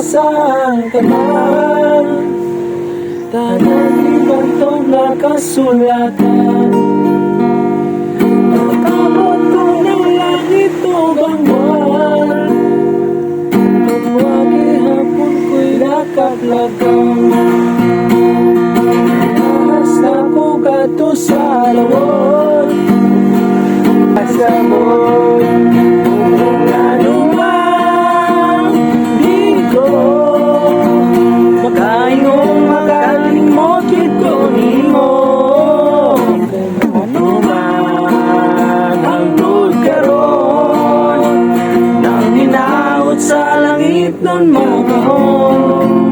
sa tanan, tanan ibang nakasulatan. Nakabot ko ng langit o bangwan, pagwagi hapon ko'y nakaplagang. Nahas ako gato sa lawon, pasabot kung ano man di ko makaingong makalimot yun ko nimo. Ano man ang karon nang hinaot sa langit nun magahon,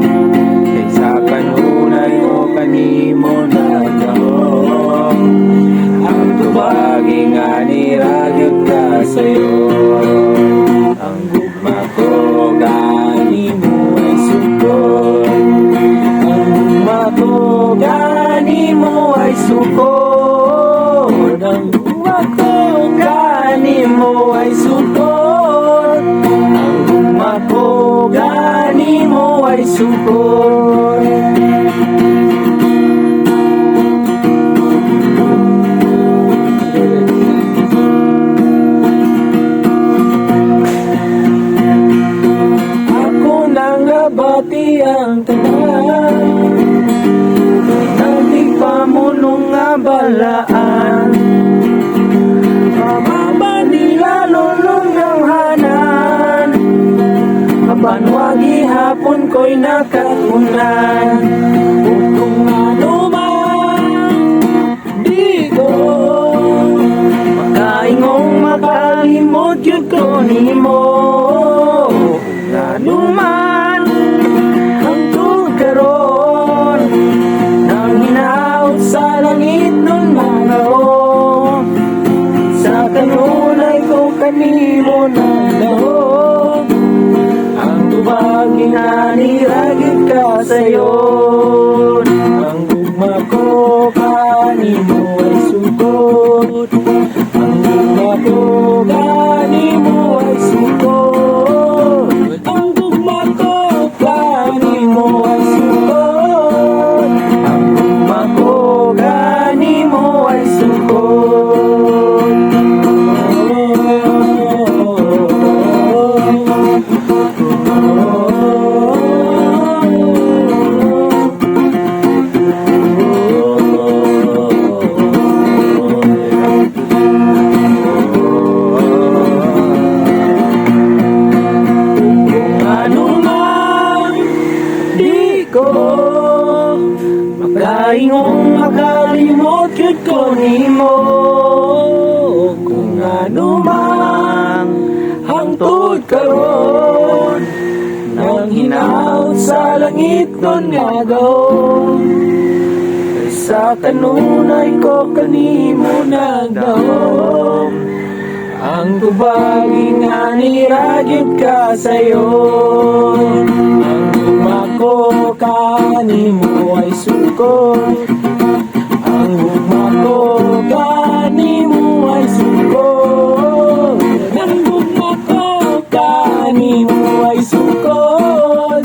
kaysa kanunay o kanimo nagahon. Ang tubagi nga niragyot ka sa'yo, ang gugma ko gani mo ay sukod. Ang gugma ko gani mo ay sukod. Ang gugma ko gani mo ay sukod. Ang gugma ko gani mo ay sukod. Bati ang tanan, nating pamunong nga balaan, mamamanila lulong ng hanan, mabanwagi hapon ko'y nakakunan. Kung ano man di ko makaingong makalimot yun ko nimo. Kung ano man karon nang hinaot sa langit nun magaon, sa kanunay ko kanimo nagdaon. Ang tubagi nga niragid ka sayon, ang gugma ko kanimo ay sugod. Ang gugma ko kanimo ay sugod. Ang gugma ko kanimo ay sugod. Ang gugma ko kanimo ay sugod. Makaingong makalimot yun ko nimo. Kung ano mang hangtod karon nang hinaot sa langit nun nga gahon, sa kanunay ko kanimo nagdahom. Ang tubagi nga niragyod ka sayon, ang gugma ko kanimo ay sukod. Ang gugma ko kanimo ay sukod. Ang gugma ko kanimo ay sukod.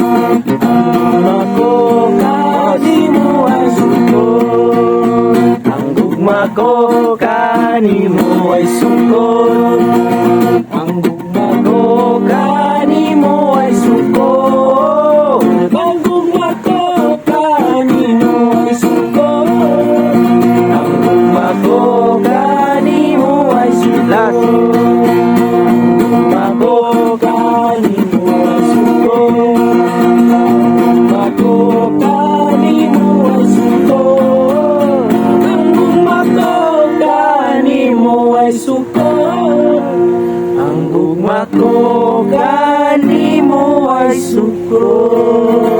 Ang gugma ko kanimo ay sukod. Ang gugma ko kanimo ay sukod. Ang gugma ko kanimo ay sukod. Ang gugma ko kanimo ay sukod. Ang gugma ko kanimo ay sukod. Ang gugma ko kanimo ay sukod. Ang gugma ko kanimo ay sukod. Ang gugma ko kanimo ay sukod. Ang gugma ko kanimo ay sukod.